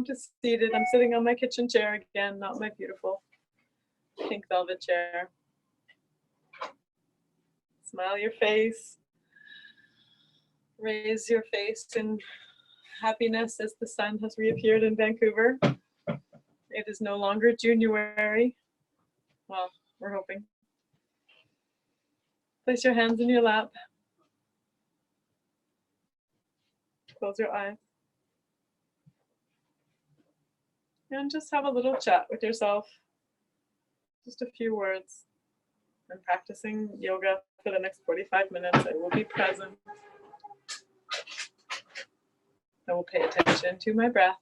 to seated. I'm sitting on my kitchen chair again, not my beautiful pink velvet chair. Smile your face. Raise your face in happiness as the sun has reappeared in Vancouver. It is no longer January. Well, we're hoping. Place your hands in your lap. Close your eyes. And just have a little chat with yourself. Just a few words. I'm practicing yoga for the next 45 minutes. I will be present. I will pay attention to my breath.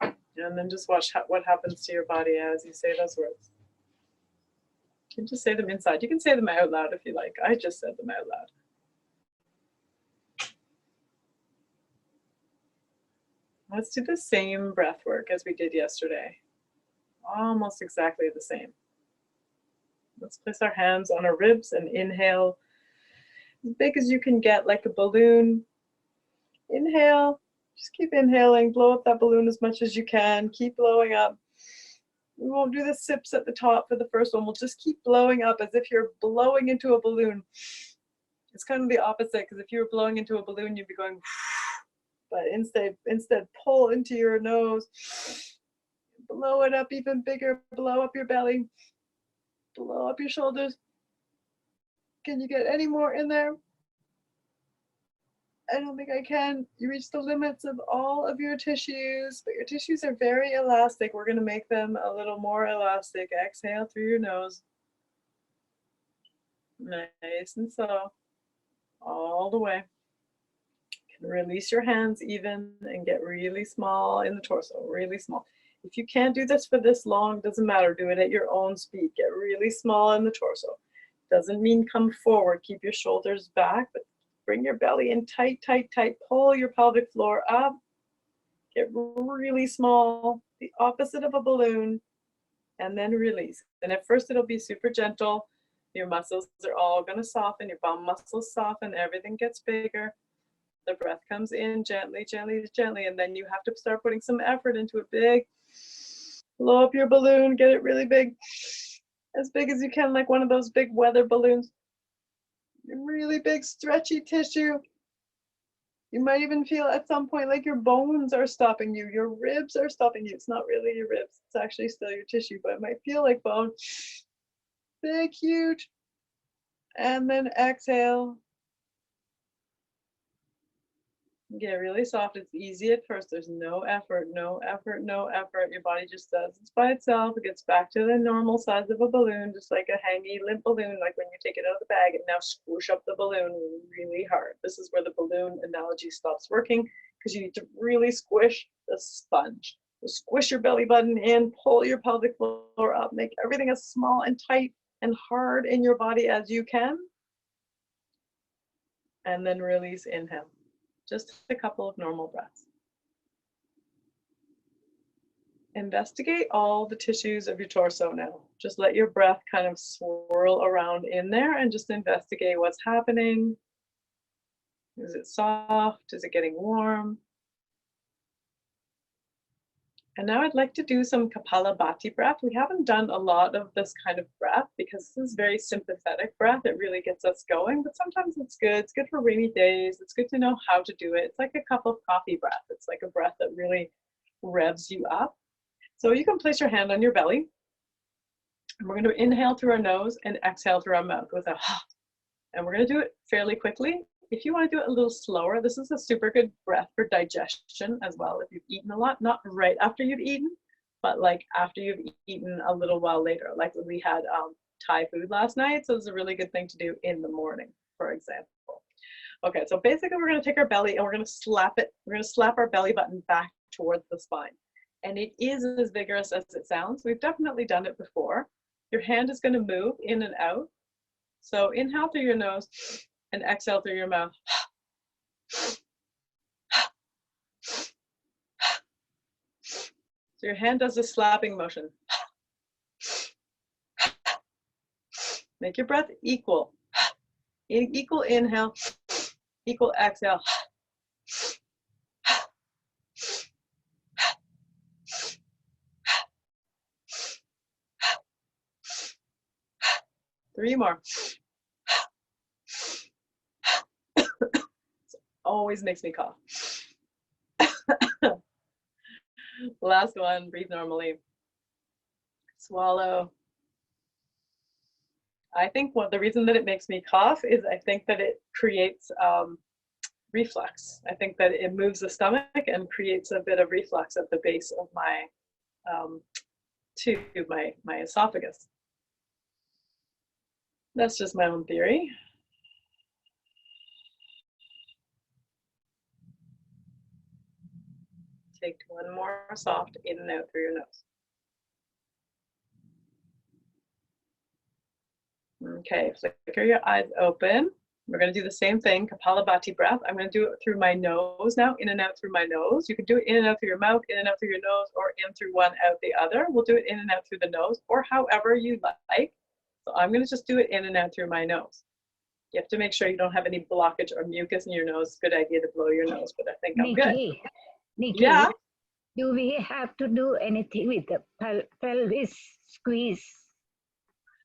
And then just watch what happens to your body as you say those words. You can just say them inside. You can say them out loud if you like. I just said them out loud. Let's do the same breath work as we did yesterday. Almost exactly the same. Let's place our hands on our ribs and inhale as big as you can get, like a balloon. Inhale, just keep inhaling, blow up that balloon as much as you can, keep blowing up. We won't do the sips at the top for the first one, we'll just keep blowing up as if you're blowing into a balloon. It's kind of the opposite, because if you were blowing into a balloon, you'd be going, but instead pull into your nose, blow it up even bigger, blow up your belly, blow up your shoulders. Can you get any more in there? I don't think I can. You reach the limits of all of your tissues, but your tissues are very elastic. We're going to make them a little more elastic. Exhale through your nose. Nice and slow. All the way. You can release your hands even and get really small in the torso, really small. If you can't do this for this long, doesn't matter. Do it at your own speed. Get really small in the torso. Doesn't mean come forward. Keep your shoulders back, but bring your belly in tight, tight, tight. Pull your pelvic floor up. Get really small, the opposite of a balloon, and then release. And at first it'll be super gentle. Your muscles are all going to soften. Your bum muscles soften. Everything gets bigger. The breath comes in gently, gently, gently, and then you have to start putting some effort into it. Big. Blow up your balloon. Get it really big. As big as you can, like one of those big weather balloons. Really big stretchy tissue. You might even feel at some point like your bones are stopping you, your ribs are stopping you. It's not really your ribs, it's actually still your tissue, but it might feel like bone. Big, huge. And then exhale. Get really soft. It's easy at first. There's no effort, no effort, no effort. Your body just does it by itself. It gets back to the normal size of a balloon, just like a hangy, limp balloon, like when you take it out of the bag. And now squish up the balloon really hard. This is where the balloon analogy stops working, because you need to really squish the sponge. So squish your belly button in, pull your pelvic floor up, make everything as small and tight and hard in your body as you can. And then release, inhale. Just a couple of normal breaths. Investigate all the tissues of your torso now. Just let your breath kind of swirl around in there and just investigate what's happening. Is it soft? Is it getting warm? And now I'd like to do some Kapalabhati breath. We haven't done a lot of this kind of breath because this is very sympathetic breath. It really gets us going, but sometimes it's good. It's good for rainy days. It's good to know how to do it. It's like a cup of coffee breath. It's like a breath that really revs you up. So you can place your hand on your belly. And we're going to inhale through our nose and exhale through our mouth with a ha. And we're going to do it fairly quickly. If you want to do it a little slower, this is a super good breath for digestion as well. If you've eaten a lot, not right after you've eaten, but like after you've eaten a little while later. Like we had Thai food last night, so it's a really good thing to do in the morning, for example. Okay, so basically we're going to take our belly and we're going to slap it. We're going to slap our belly button back towards the spine. And it is as vigorous as it sounds. We've definitely done it before. Your hand is going to move in and out. So inhale through your nose and exhale through your mouth. So your hand does a slapping motion. Make your breath equal. Equal inhale, equal exhale. 3 more. Always makes me cough. Last one, breathe normally. Swallow. I think the reason that it makes me cough is I think that it creates reflux. I think that it moves the stomach and creates a bit of reflux at the base of my tube, my esophagus. That's just my own theory. Take one more soft in and out through your nose. Okay, flicker your eyes open. We're going to do the same thing, Kapalabhati breath. I'm going to do it through my nose now, in and out through my nose. You can do it in and out through your mouth, in and out through your nose, or in through one, out the other. We'll do it in and out through the nose, or however you like. So I'm going to just do it in and out through my nose. You have to make sure you don't have any blockage or mucus in your nose. Good idea to blow your nose, but I think I'm good. Nikki, Yeah. Do we have to do anything with the pelvis squeeze?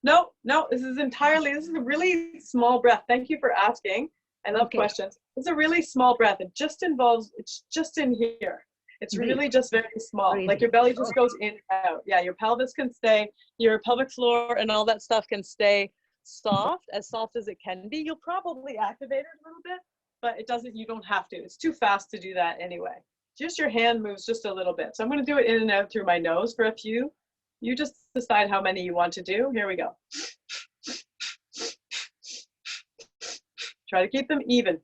No, this is a really small breath. Thank you for asking. I love questions. It's a really small breath. It just involves, it's just in here. It's really just very small. Breathe. Like your belly just goes in and out. Yeah, your pelvis can stay, your pelvic floor and all that stuff can stay soft as it can be. You'll probably activate it a little bit, but it doesn't, you don't have to. It's too fast to do that anyway. Just your hand moves just a little bit. So I'm going to do it in and out through my nose for a few. You just decide how many you want to do. Here we go. Try to keep them even.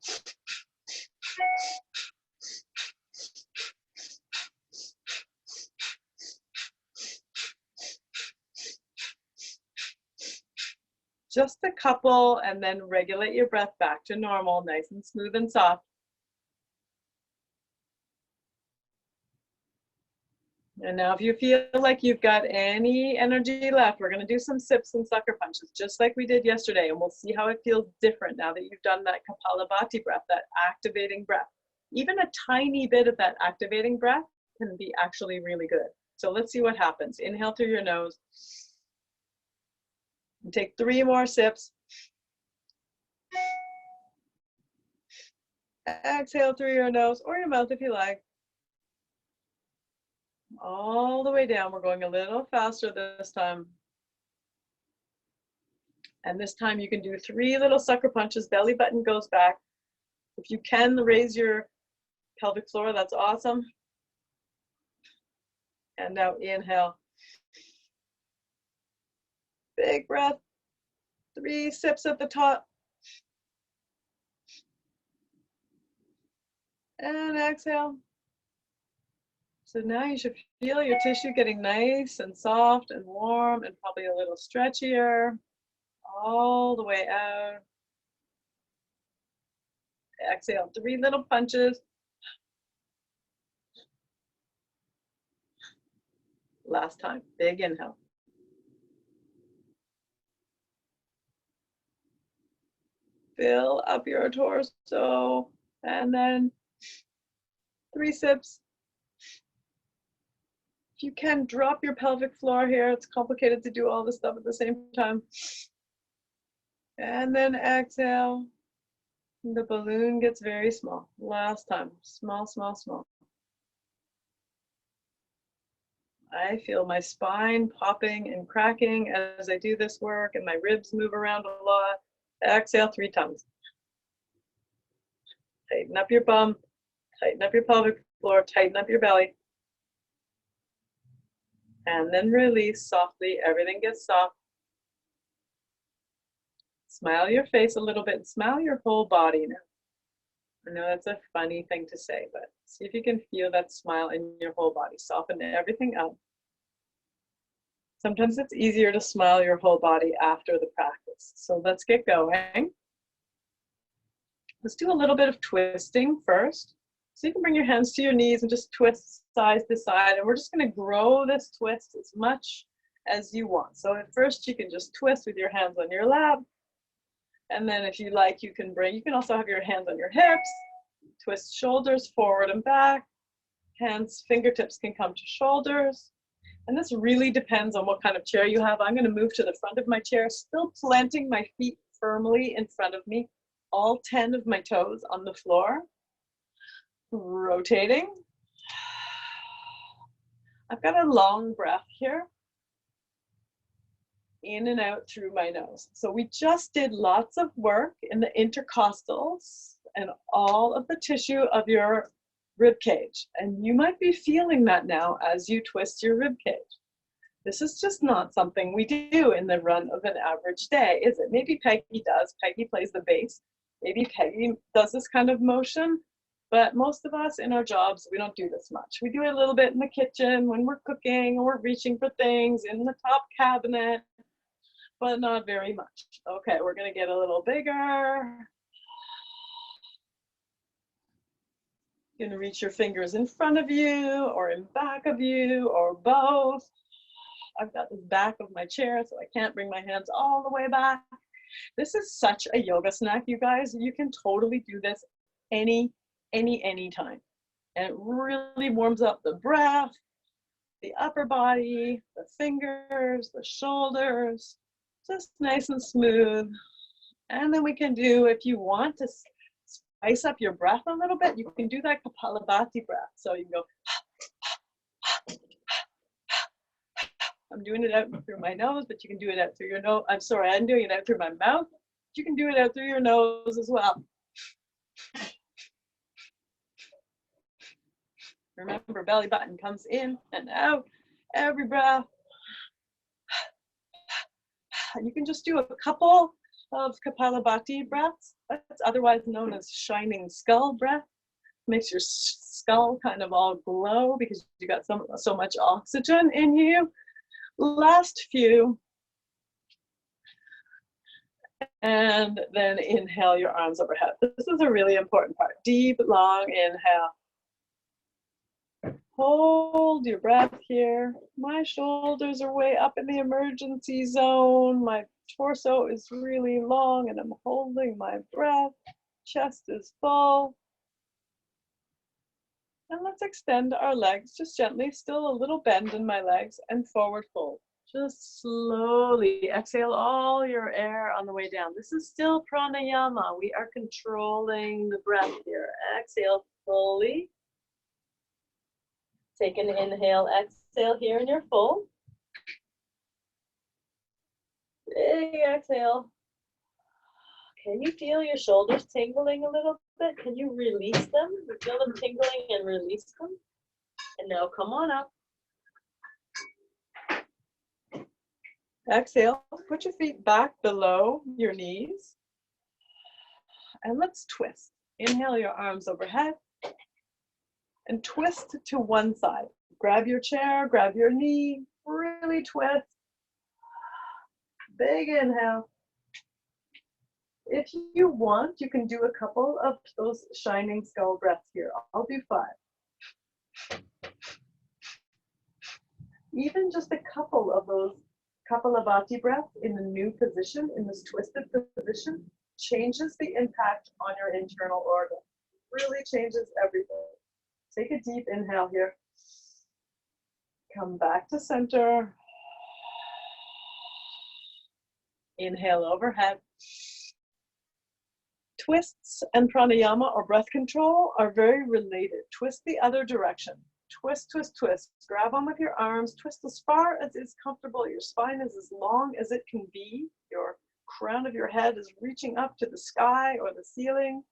Just a couple, and then regulate your breath back to normal, nice and smooth and soft. And now if you feel like you've got any energy left, we're going to do some sips and sucker punches, just like we did yesterday, and we'll see how it feels different now that you've done that Kapalabhati breath, that activating breath. Even a tiny bit of that activating breath can be actually really good. So let's see what happens. Inhale through your nose. And take 3 more sips. Exhale through your nose or your mouth if you like. All the way down. We're going a little faster this time. And this time you can do 3 little sucker punches. Belly button goes back. If you can raise your pelvic floor, that's awesome. And now inhale. Big breath. 3 sips at the top. And exhale. So now you should feel your tissue getting nice and soft and warm and probably a little stretchier all the way out. Exhale, 3 little punches. Last time, big inhale. Fill up your torso and then 3 sips. If you can, drop your pelvic floor here. It's complicated to do all this stuff at the same time. And then exhale. The balloon gets very small. Last time, small, small, small. I feel my spine popping and cracking as I do this work, and my ribs move around a lot. Exhale 3 times. Tighten up your bum, tighten up your pelvic floor, tighten up your belly. And then release softly. Everything gets soft. Smile your face a little bit. Smile your whole body now. I know that's a funny thing to say, but see if you can feel that smile in your whole body. Soften everything up. Sometimes it's easier to smile your whole body after the practice. So let's get going. Let's do a little bit of twisting first. So you can bring your hands to your knees and just twist side to side. And we're just going to grow this twist as much as you want. So at first you can just twist with your hands on your lap. And then if you like, you can also have your hands on your hips. Twist shoulders forward and back. Hands, fingertips can come to shoulders. And this really depends on what kind of chair you have. I'm going to move to the front of my chair, still planting my feet firmly in front of me, all 10 of my toes on the floor, rotating. I've got a long breath here, in and out through my nose. So we just did lots of work in the intercostals and all of the tissue of your rib cage. And you might be feeling that now as you twist your rib cage. This is just not something we do in the run of an average day, is it? Maybe Peggy does. Peggy plays the bass. Maybe Peggy does this kind of motion. But most of us in our jobs, we don't do this much. We do it a little bit in the kitchen when we're cooking or we're reaching for things in the top cabinet, but not very much. Okay, we're going to get a little bigger. You're going to reach your fingers in front of you or in back of you or both. I've got the back of my chair, so I can't bring my hands all the way back. This is such a yoga snack, you guys. You can totally do this any time. And it really warms up the breath, the upper body, the fingers, the shoulders, just nice and smooth. And then we can do, if you want to spice up your breath a little bit, you can do that Kapalabhati breath. So you can go, I'm doing it out through my nose, but you can do it out through your nose. I'm sorry, I'm doing it out through my mouth. But you can do it out through your nose as well. Remember, belly button comes in and out every breath. You can just do a couple of Kapalabhati breaths. That's otherwise known as shining skull breath. Makes your skull kind of all glow because you got so much oxygen in you. Last few. And then inhale your arms overhead. This is a really important part. Deep, long inhale. Hold your breath here. My shoulders are way up in the emergency zone. My torso is really long and I'm holding my breath. Chest is full. And let's extend our legs just gently, still a little bend in my legs, and forward fold. Just slowly exhale all your air on the way down. This is still pranayama. We are controlling the breath here. Exhale fully. Take an inhale, exhale here in your full. Big exhale. Can you feel your shoulders tingling a little bit? Can you release them? You feel them tingling and release them? And now come on up. Exhale, put your feet back below your knees. And let's twist. Inhale your arms overhead. And twist to one side. Grab your chair, grab your knee, really twist. Big inhale. If you want, you can do a couple of those shining skull breaths here. I'll do 5. Even just a couple of those Kapalabhati breaths in the new position, in this twisted position, changes the impact on your internal organ. Really changes everything. Take a deep inhale here. Come back to center. Inhale overhead. Twists and pranayama or breath control are very related. Twist the other direction. Twist, twist, twist. Grab on with your arms. Twist as far as is comfortable. Your spine is as long as it can be. Your crown of your head is reaching up to the sky or the ceiling.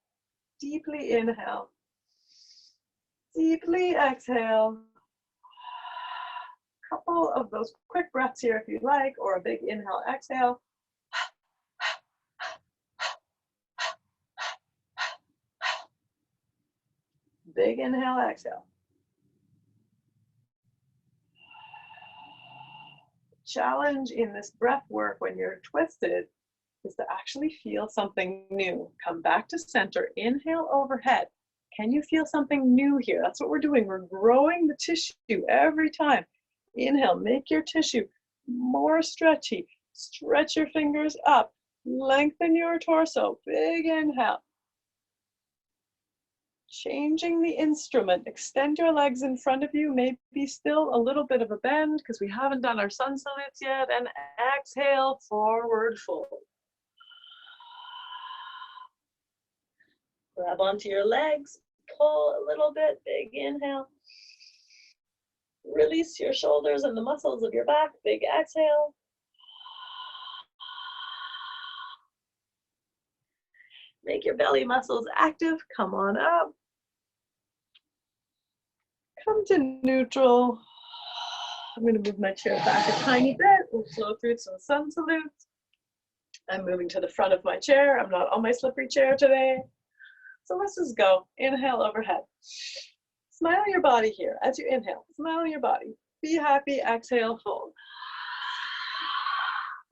Deeply inhale. Deeply exhale. Couple of those quick breaths here if you like, or a big inhale, exhale. Big inhale, exhale. Challenge in this breath work when you're twisted is to actually feel something new. Come back to center, inhale overhead. Can you feel something new here? That's what we're doing. We're growing the tissue every time. Inhale, make your tissue more stretchy. Stretch your fingers up. Lengthen your torso. Big inhale. Changing the instrument. Extend your legs in front of you, maybe still a little bit of a bend because we haven't done our sun salutes yet. And exhale, forward fold. Grab onto your legs, pull a little bit, big inhale. Release your shoulders and the muscles of your back, big exhale. Make your belly muscles active, come on up. Come to neutral. I'm going to move my chair back a tiny bit. We'll flow through some sun salutes. I'm moving to the front of my chair. I'm not on my slippery chair today. So let's just go. Inhale overhead. Smile your body here as you inhale. Smile your body. Be happy. Exhale, fold.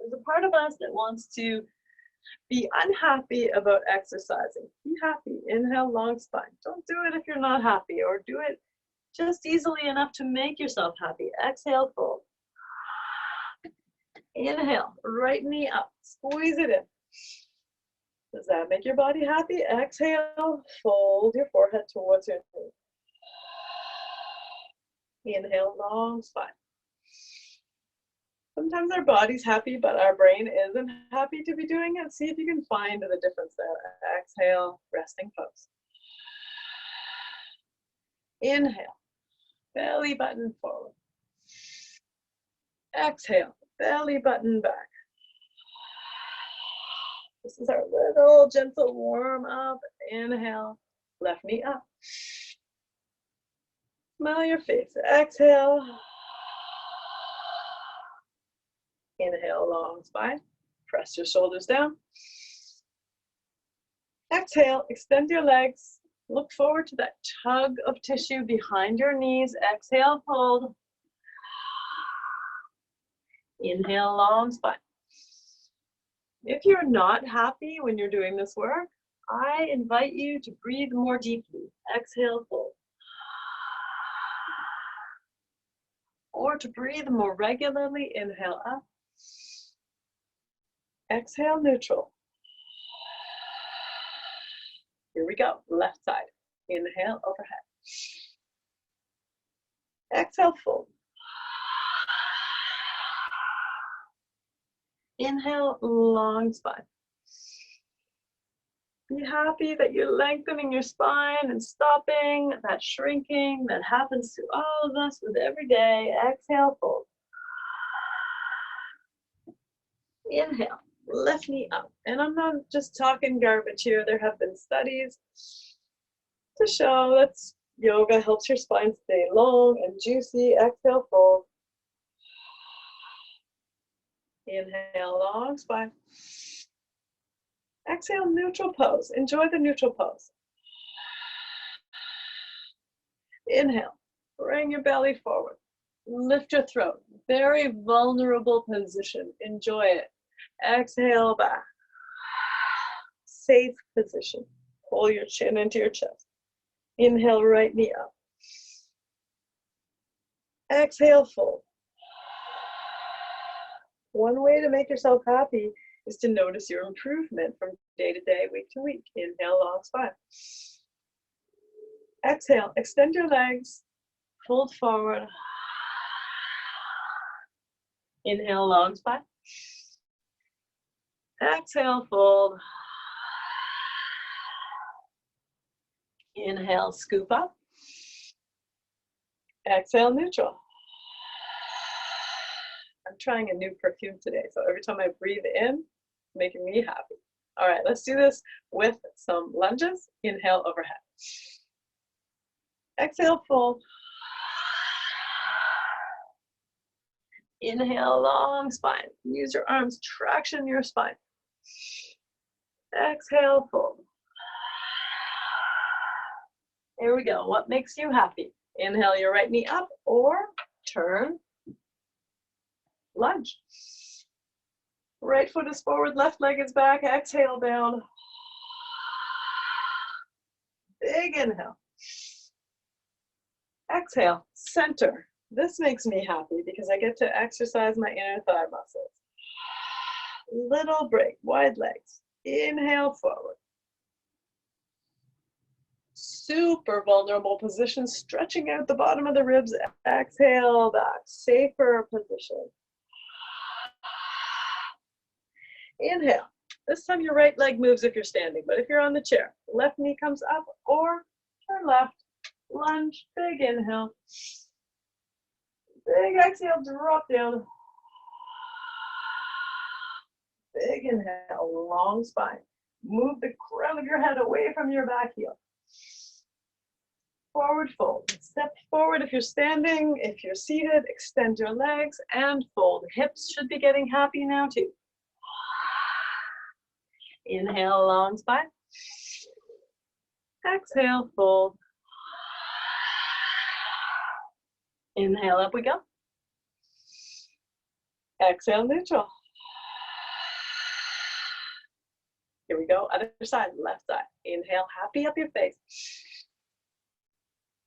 There's a part of us that wants to be unhappy about exercising. Be happy. Inhale, long spine. Don't do it if you're not happy, or do it just easily enough to make yourself happy. Exhale, fold. Inhale, right knee up. Squeeze it in. Does that make your body happy? Exhale, fold your forehead towards your knee. Inhale, long spine. Sometimes our body's happy, but our brain isn't happy to be doing it. See if you can find the difference there. Exhale, resting pose. Inhale, belly button forward. Exhale, belly button back. This is our little gentle warm up. Inhale, left knee up. Smile your face. Exhale. Inhale, long spine. Press your shoulders down. Exhale, extend your legs. Look forward to that tug of tissue behind your knees. Exhale, fold. Inhale, long spine. If you're not happy when you're doing this work, I invite you to breathe more deeply. Exhale, fold. Or to breathe more regularly, inhale up. Exhale, neutral. Here we go, left side. Inhale, overhead. Exhale, fold. Inhale, long spine. Be happy that you're lengthening your spine and stopping that shrinking that happens to all of us with every day. Exhale, fold. Inhale, left knee up. And I'm not just talking garbage here. There have been studies to show that yoga helps your spine stay long and juicy. Exhale, fold. Inhale, long spine. Exhale, neutral pose. Enjoy the neutral pose. Inhale, bring your belly forward. Lift your throat. Very vulnerable position. Enjoy it. Exhale, back. Safe position. Pull your chin into your chest. Inhale, right knee up. Exhale, fold. One way to make yourself happy is to notice your improvement from day to day, week to week. Inhale, long spine. Exhale, extend your legs, fold forward. Inhale, long spine. Exhale, fold. Inhale, scoop up. Exhale, neutral. I'm trying a new perfume today, so every time I breathe in, it's making me happy. All right, let's do this with some lunges. Inhale, overhead. Exhale, fold. Inhale, long spine. Use your arms, traction your spine. Exhale, fold. Here we go. What makes you happy? Inhale your right knee up or turn, lunge. Right foot is forward, left leg is back. Exhale down. Big inhale. Exhale, center. This makes me happy because I get to exercise my inner thigh muscles. Little break, wide legs. Inhale forward. Super vulnerable position, stretching out the bottom of the ribs. Exhale back, safer position. Inhale. This time your right leg moves if you're standing, but if you're on the chair, left knee comes up or turn left, lunge, big inhale. Big exhale, drop down. Big inhale, long spine. Move the crown of your head away from your back heel. Forward fold. Step forward if you're standing. If you're seated, extend your legs and fold. Hips should be getting happy now too. Inhale, long spine. Exhale, fold. Inhale, up we go. Exhale, neutral. Here we go, other side, left side. Inhale, happy up your face.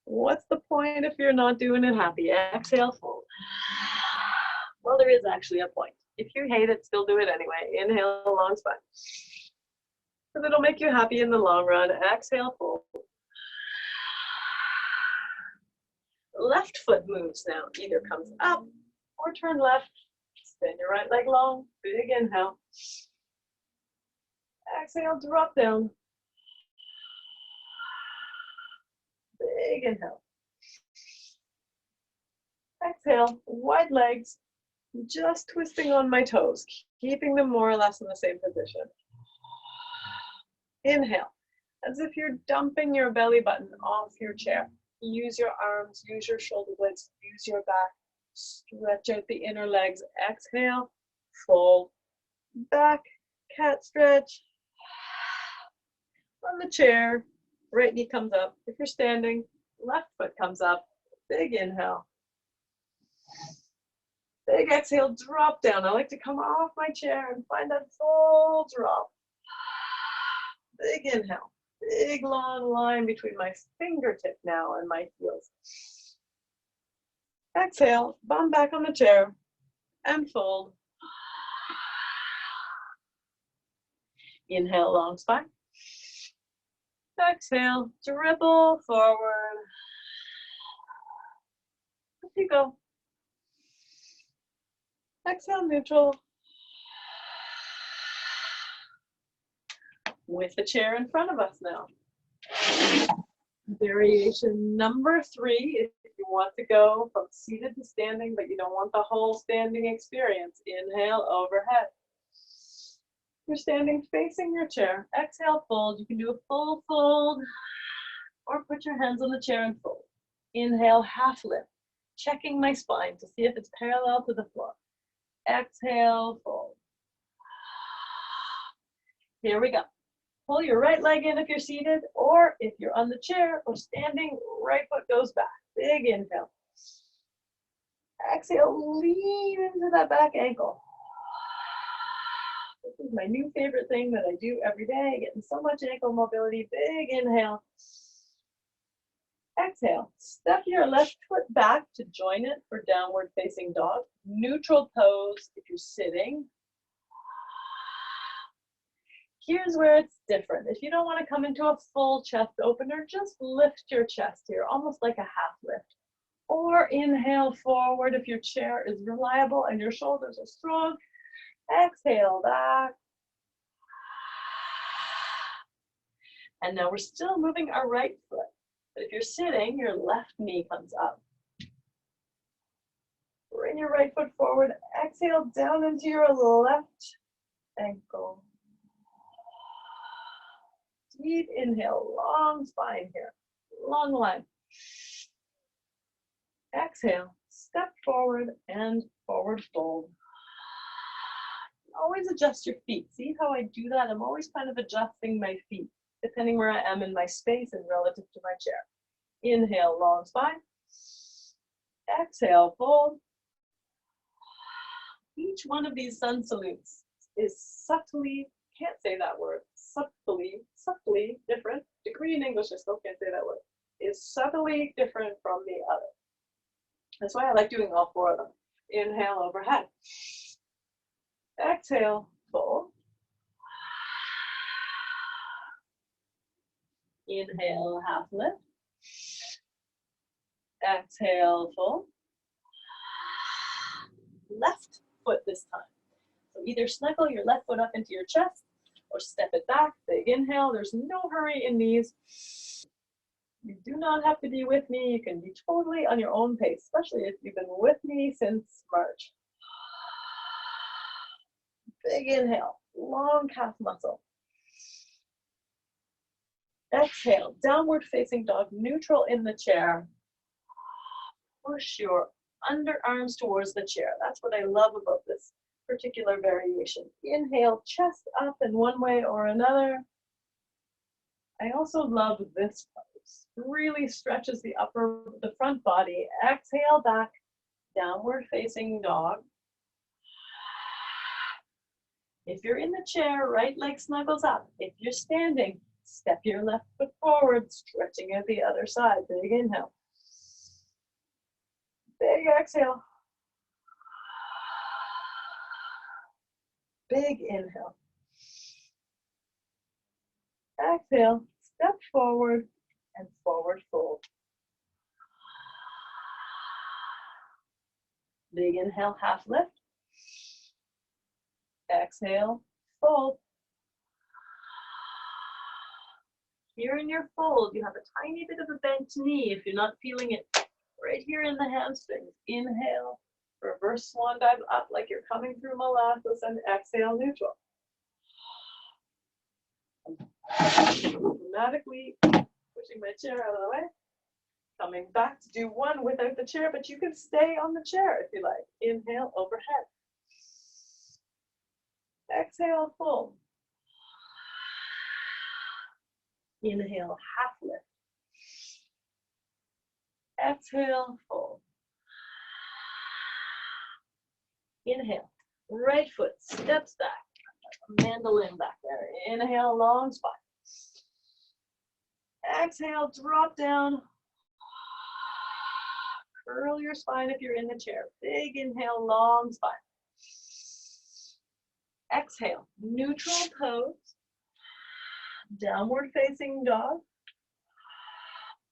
What's the point if you're not doing it happy? Exhale, fold. Well, there is actually a point. If you hate it, still do it anyway. Inhale, long spine. Because it'll make you happy in the long run. Exhale, fold. Left foot moves now. Either comes up or turn left. Extend your right leg long. Big inhale. Exhale, drop down. Big inhale. Exhale, wide legs. Just twisting on my toes, keeping them more or less in the same position. Inhale, as if you're dumping your belly button off your chair. Use your arms, use your shoulder blades, use your back. Stretch out the inner legs. Exhale, fold. Back, cat stretch. On the chair, right knee comes up. If you're standing, left foot comes up. Big inhale. Big exhale, drop down. I like to come off my chair and find that full drop. Big inhale. Big long line between my fingertip now and my heels. Exhale, bum back on the chair and fold. Inhale, long spine. Exhale, dribble forward. Up you go. Exhale, neutral. With the chair in front of us now. Variation number 3, if you want to go from seated to standing, but you don't want the whole standing experience. Inhale, overhead. You're standing facing your chair. Exhale, fold. You can do a full fold or put your hands on the chair and fold. Inhale, half lift. Checking my spine to see if it's parallel to the floor. Exhale, fold. Here we go. Pull your right leg in if you're seated, or if you're on the chair or standing, right foot goes back. Big inhale. Exhale, lean into that back ankle. This is my new favorite thing that I do every day, getting so much ankle mobility. Big inhale. Exhale, step your left foot back to join it for downward facing dog. Neutral pose if you're sitting. Here's where it's different. If you don't want to come into a full chest opener, just lift your chest here, almost like a half lift. Or inhale forward if your chair is reliable and your shoulders are strong. Exhale back. And now we're still moving our right foot. But if you're sitting, your left knee comes up. Bring your right foot forward. Exhale down into your left ankle. Deep inhale, long spine here, long line. Exhale, step forward and forward fold. Always adjust your feet. See how I do that? I'm always kind of adjusting my feet, depending where I am in my space and relative to my chair. Inhale, long spine. Exhale, fold. Each one of these sun salutes is subtly, can't say that word, subtly different. Degree in English, I still can't say that word. Is subtly different from the other. That's why I like doing all 4 of them. Inhale, overhead. Exhale, fold. Inhale, half lift. Exhale, fold. Left foot this time. So either snuggle your left foot up into your chest or step it back. Big inhale. There's no hurry in these. You do not have to be with me. You can be totally on your own pace, especially if you've been with me since March. Big inhale, long calf muscle. Exhale, downward facing dog, neutral in the chair. Push your underarms towards the chair. That's what I love about this particular variation. Inhale, chest up in one way or another. I also love this pose. Really stretches the front body. Exhale back, downward facing dog. If you're in the chair, right leg snuggles up. If you're standing, step your left foot forward, stretching at the other side. Big inhale. Big exhale. Big inhale. Exhale, step forward and forward fold. Big inhale, half lift. Exhale, fold. Here in your fold, you have a tiny bit of a bent knee if you're not feeling it right here in the hamstrings. Inhale, reverse swan dive up like you're coming through molasses, and exhale, neutral. Dramatically pushing my chair out of the way. Coming back to do one without the chair, but you can stay on the chair if you like. Inhale, overhead. Exhale, fold. Inhale, half lift. Exhale, fold. Inhale, right foot steps back. Mandolin back there. Inhale, long spine. Exhale, drop down. Curl your spine if you're in the chair. Big inhale, long spine. Exhale, neutral pose. Downward facing dog.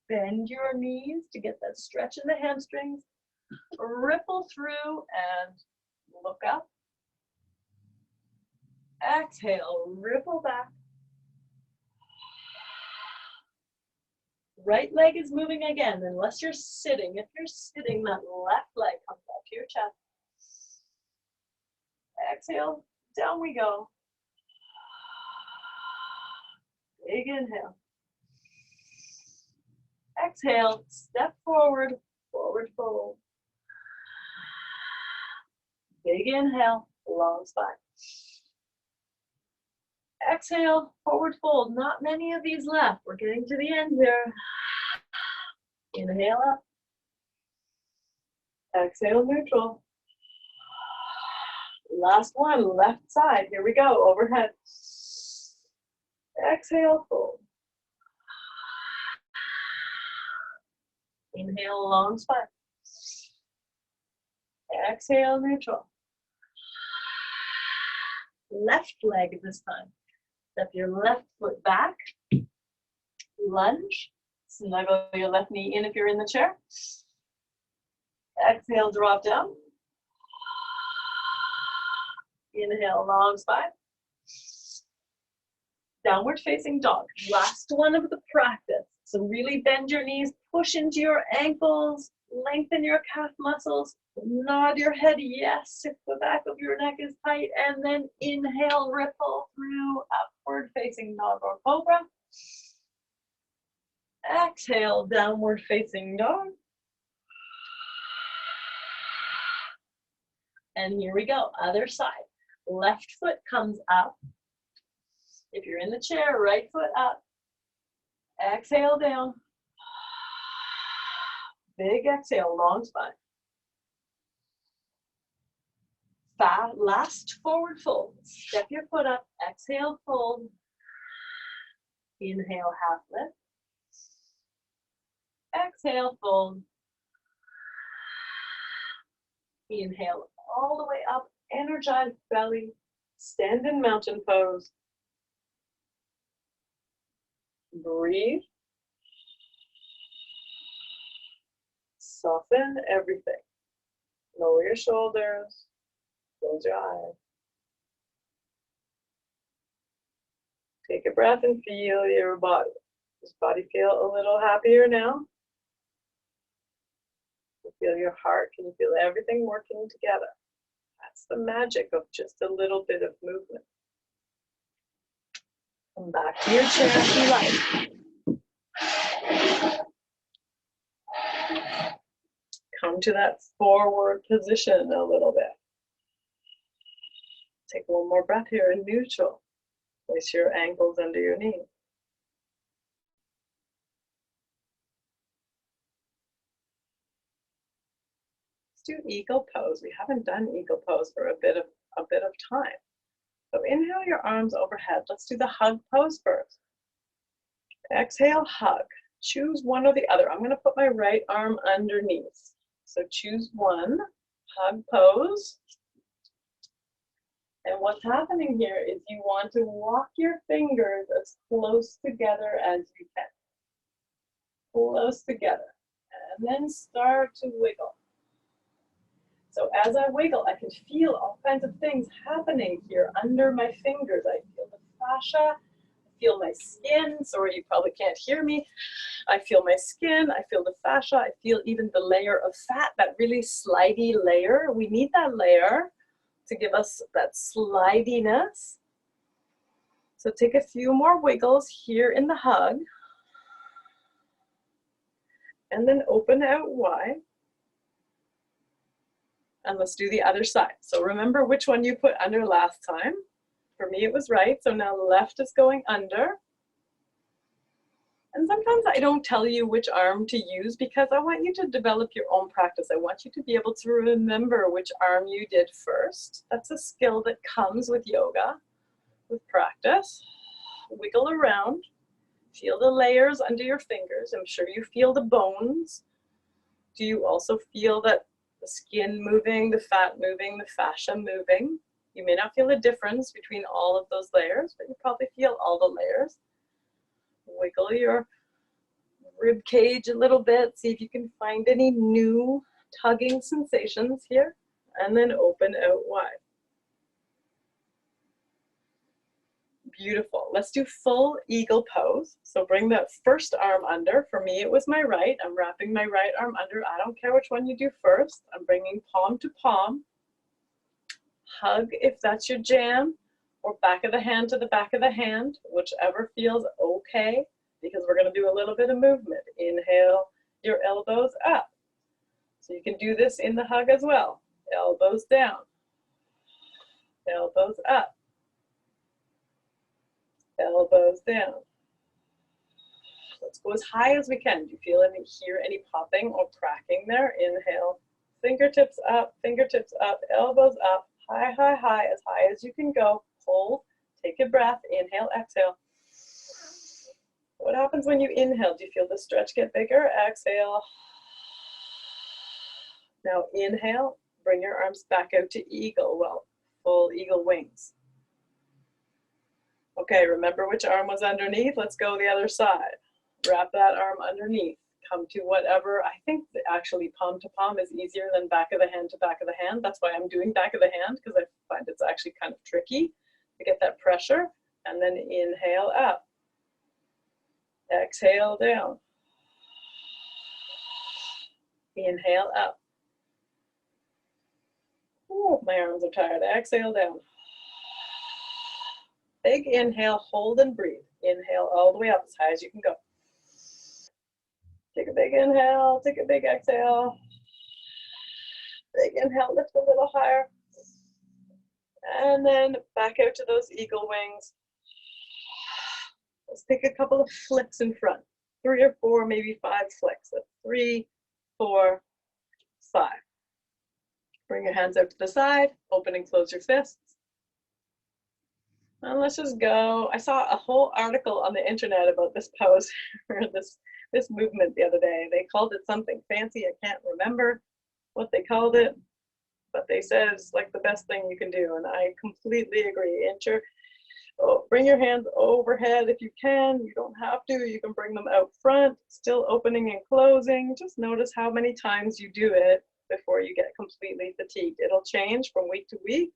Bend your knees to get that stretch in the hamstrings. Ripple through and look up. Exhale, ripple back. Right leg is moving again, unless you're sitting. If you're sitting, that left leg comes up to your chest. Exhale, down we go. Big inhale. Exhale, step forward, forward fold. Big inhale, long spine. Exhale, forward fold. Not many of these left. We're getting to the end here. Inhale up. Exhale, neutral. Last one, left side. Here we go, overhead. Exhale, fold. Inhale, long spine. Exhale, neutral. Left leg this time. Step your left foot back. Lunge. Snuggle your left knee in if you're in the chair. Exhale, drop down. Inhale, long spine. Downward facing dog. Last one of the practice. So really bend your knees, push into your ankles, lengthen your calf muscles, nod your head yes if the back of your neck is tight, and then inhale, ripple through upward facing dog or cobra. Exhale, downward facing dog. And here we go, other side. Left foot comes up. If you're in the chair, right foot up. Exhale down. Big exhale, long spine. Last forward fold. Step your foot up. Exhale, fold. Inhale, half lift. Exhale, fold. Inhale all the way up. Energize belly. Stand in mountain pose. Breathe. Soften everything. Lower your shoulders, close your eyes. Take a breath and feel your body. Does body feel a little happier now? You feel your heart. Can you feel everything working together? That's the magic of just a little bit of movement. Come back to your chair if you like. Come to that forward position a little bit. Take one more breath here in neutral. Place your ankles under your knees. Let's do eagle pose. We haven't done eagle pose for a bit of time. So inhale your arms overhead. Let's do the hug pose first. Exhale, hug. Choose one or the other. I'm going to put my right arm underneath. So choose one, hug pose. And what's happening here is you want to walk your fingers as close together as you can. Close together. And then start to wiggle. So as I wiggle, I can feel all kinds of things happening here under my fingers. I feel the fascia, I feel my skin. Sorry, you probably can't hear me. I feel my skin, I feel the fascia, I feel even the layer of fat, that really slidey layer. We need that layer to give us that slidiness. So take a few more wiggles here in the hug. And then open out wide. And let's do the other side. So remember which one you put under last time. For me it was right, so now left is going under. And sometimes I don't tell you which arm to use because I want you to develop your own practice. I want you to be able to remember which arm you did first. That's a skill that comes with yoga, with practice. Wiggle around. Feel the layers under your fingers. I'm sure you feel the bones. Do you also feel that the skin moving, the fat moving, the fascia moving? You may not feel a difference between all of those layers, but you probably feel all the layers. Wiggle your rib cage a little bit. See if you can find any new tugging sensations here. And then open out wide. Beautiful. Let's do full eagle pose. So bring that first arm under. For me, it was my right. I'm wrapping my right arm under. I don't care which one you do first. I'm bringing palm to palm. Hug if that's your jam, or back of the hand to the back of the hand, whichever feels okay, because we're going to do a little bit of movement. Inhale your elbows up. So you can do this in the hug as well. Elbows down. Elbows up. Elbows down. Let's go as high as we can. Do you feel any, hear any popping or cracking there? Inhale, fingertips up, elbows up, high, high, high as you can go. Hold, take a breath, inhale, exhale. What happens when you inhale? Do you feel the stretch get bigger? Exhale. Now inhale, bring your arms back out to eagle. Well, full eagle wings. Okay, remember which arm was underneath? Let's go the other side. Wrap that arm underneath. Come to whatever, I think that actually palm to palm is easier than back of the hand to back of the hand. That's why I'm doing back of the hand, because I find it's actually kind of tricky to get that pressure. And then inhale up. Exhale down. Inhale up. Ooh, my arms are tired. Exhale down. Big inhale, hold and breathe. Inhale all the way up as high as you can go. Take a big inhale, take a big exhale. Big inhale, lift a little higher. And then back out to those eagle wings. Let's take a couple of flicks in front. 3 or 4, maybe 5 flicks. So 3, 4, 5. Bring your hands out to the side, open and close your fists. And let's just go. I saw a whole article on the internet about this pose, or this movement the other day. They called it something fancy. I can't remember what they called it, but they said it's like the best thing you can do. And I completely agree. Oh, bring your hands overhead if you can. You don't have to. You can bring them out front, still opening and closing. Just notice how many times you do it before you get completely fatigued. It'll change from week to week.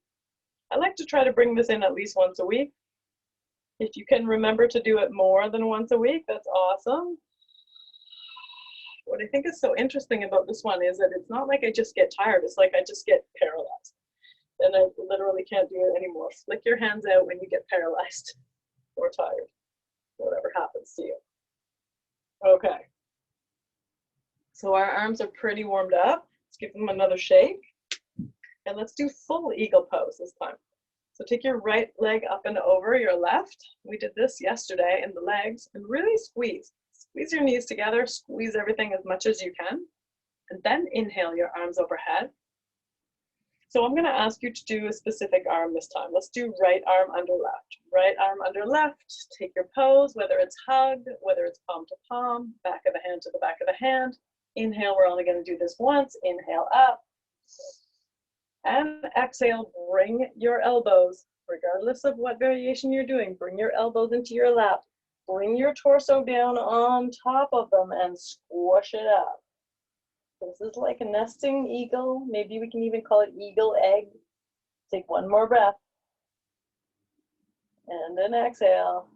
I like to try to bring this in at least once a week. If you can remember to do it more than once a week, that's awesome. What I think is so interesting about this one is that it's not like I just get tired. It's like I just get paralyzed. And I literally can't do it anymore. Flick your hands out when you get paralyzed or tired, whatever happens to you. Okay. So our arms are pretty warmed up. Let's give them another shake. And let's do full eagle pose this time. So take your right leg up and over your left. We did this yesterday in the legs, and really squeeze. Squeeze your knees together, squeeze everything as much as you can, and then inhale your arms overhead. So I'm going to ask you to do a specific arm this time. Let's do right arm under left. Right arm under left. Take your pose, whether it's hug, whether it's palm to palm, back of the hand to the back of the hand. Inhale, we're only going to do this once. Inhale up. And exhale, bring your elbows, regardless of what variation you're doing, bring your elbows into your lap. Bring your torso down on top of them and squish it up. This is like a nesting eagle. Maybe we can even call it eagle egg. Take one more breath. And then exhale.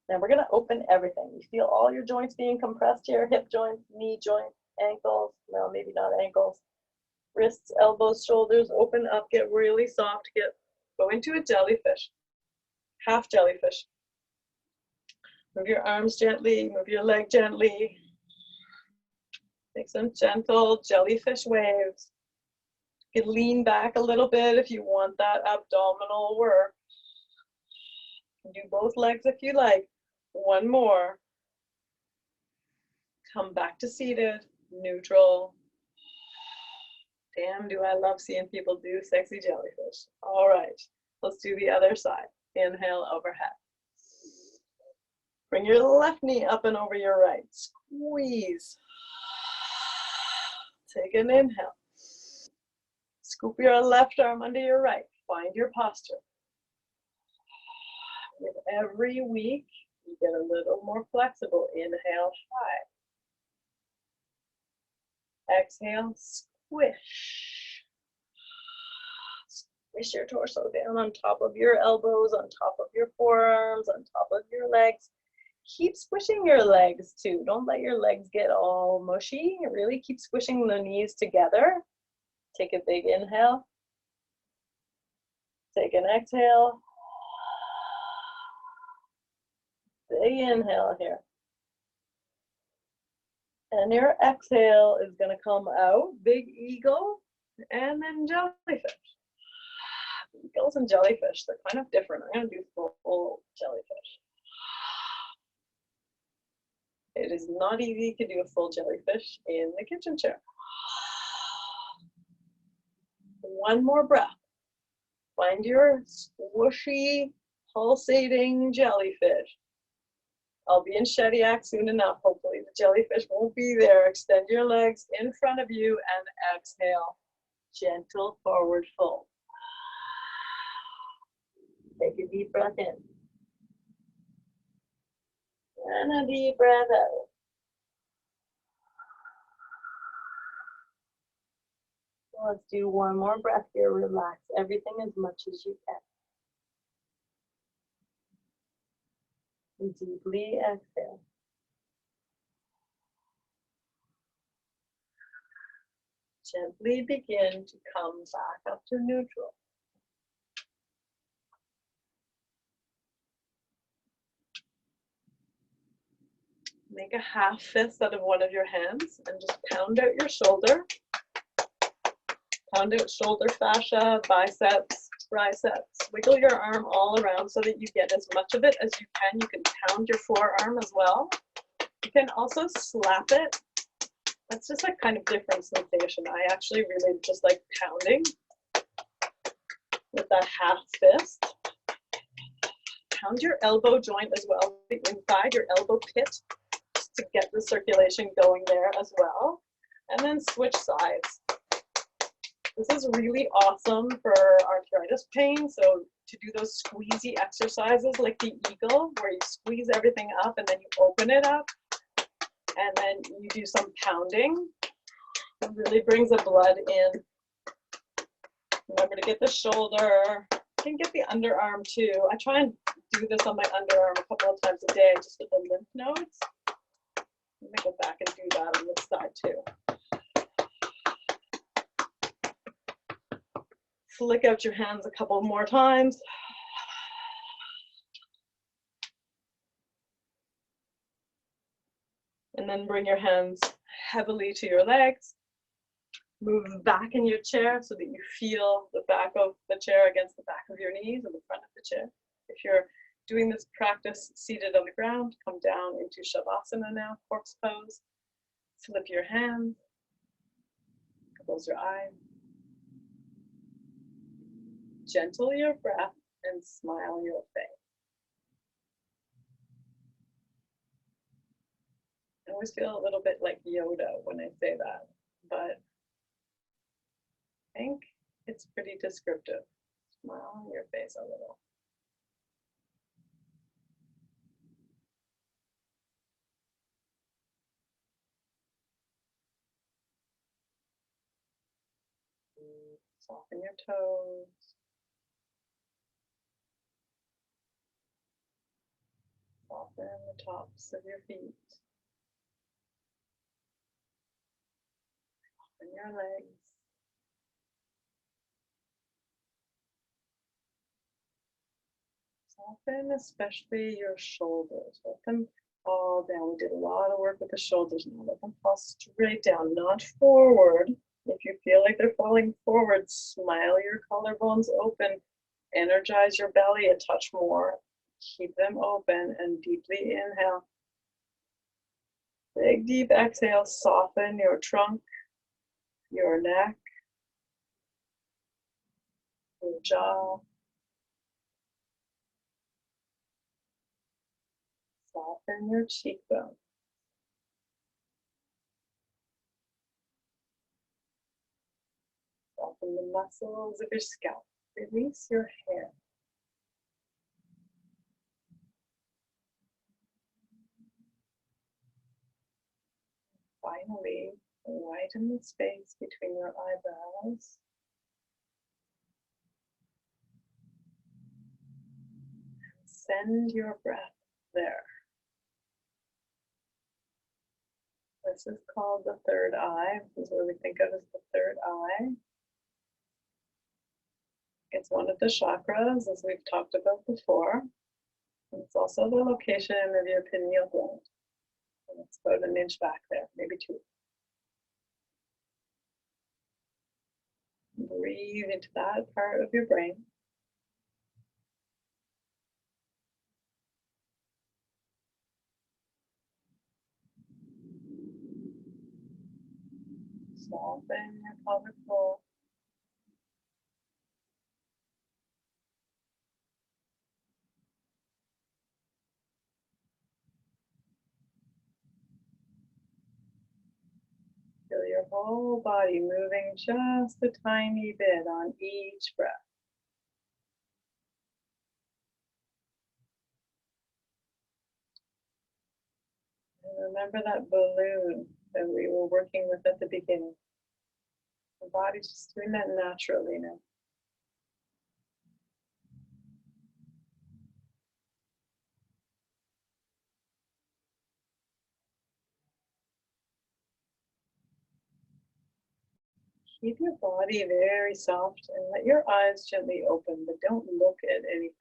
Now we're going to open everything. You feel all your joints being compressed here, hip joints, knee joints, ankles, well, maybe not ankles, wrists, elbows, shoulders, open up, get really soft, go into a jellyfish, half jellyfish. Move your arms gently, move your leg gently. Take some gentle jellyfish waves. You can lean back a little bit if you want that abdominal work. Do both legs if you like. One more. Come back to seated, neutral. Damn, do I love seeing people do sexy jellyfish. All right, let's do the other side. Inhale, overhead. Bring your left knee up and over your right. Squeeze. Take an inhale. Scoop your left arm under your right. Find your posture. With every week, you get a little more flexible. Inhale, high. Exhale, squish. Squish your torso down on top of your elbows, on top of your forearms, on top of your legs. Keep squishing your legs too. Don't let your legs get all mushy. Really keep squishing the knees together. Take a big inhale. Take an exhale. Big inhale here. And your exhale is going to come out, big eagle, and then jellyfish. Eagles and jellyfish, they're kind of different. I'm going to do full jellyfish. It is not easy to do a full jellyfish in the kitchen chair. One more breath. Find your squishy, pulsating jellyfish. I'll be in Shediac soon enough. Hopefully the jellyfish won't be there. Extend your legs in front of you and exhale. Gentle forward fold. Take a deep breath in. And a deep breath out. Let's do one more breath here. Relax everything as much as you can. Deeply exhale. Gently begin to come back up to neutral. Make a half fist out of one of your hands and just pound out your shoulder. Pound out shoulder fascia, biceps, triceps. Wiggle your arm all around so that you get as much of it as you can. You can pound your forearm as well. You can also slap it. That's just a kind of different sensation. I actually really just like pounding with that half fist. Pound your elbow joint as well, the inside, your elbow pit, just to get the circulation going there as well. And then switch sides. This is really awesome for arthritis pain. So to do those squeezy exercises like the eagle, where you squeeze everything up and then you open it up, and then you do some pounding. It really brings the blood in. Remember to get the shoulder. You can get the underarm too. I try and do this on my underarm a couple of times a day just with the lymph nodes. Let me go back and do that on this side too. Flick out your hands a couple more times. And then bring your hands heavily to your legs. Move back in your chair so that you feel the back of the chair against the back of your knees and the front of the chair. If you're doing this practice seated on the ground, come down into Shavasana now, corpse pose. Flip your hands. Close your eyes. Gentle your breath and smile your face. I always feel a little bit like Yoda when I say that, but I think it's pretty descriptive. Smile on your face a little. Soften your toes. Soften the tops of your feet. Soften your legs. Soften especially your shoulders. Let them fall down. We did a lot of work with the shoulders. Now let them fall straight down, not forward. If you feel like they're falling forward, smile your collarbones open. Energize your belly a touch more. Keep them open and deeply inhale. Big deep exhale. Soften your trunk, your neck, your jaw. Soften your cheekbone. Soften the muscles of your scalp. Release your hair. Finally, widen the space between your eyebrows. Send your breath there. This is called the third eye. This is what we think of as the third eye. It's one of the chakras, as we've talked about before. And it's also the location of your pineal gland. And it's about an inch back there, maybe 2. Breathe into that part of your brain. Soften your pelvic floor. Feel your whole body moving just a tiny bit on each breath. And remember that balloon that we were working with at the beginning. The body's just doing that naturally now. Keep your body very soft and let your eyes gently open, but don't look at anything.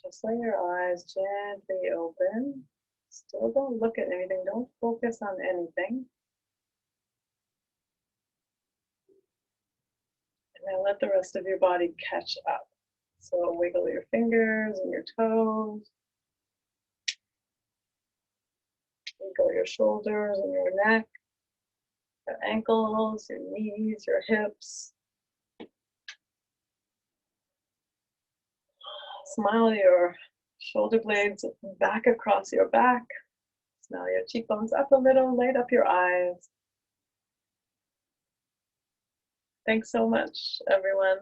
Just let your eyes gently open. Still don't look at anything. Don't focus on anything. And now let the rest of your body catch up. So wiggle your fingers and your toes. Wiggle your shoulders and your neck, your ankles, your knees, your hips. Smile your shoulder blades back across your back. Smile your cheekbones up a little, light up your eyes. Thanks so much, everyone.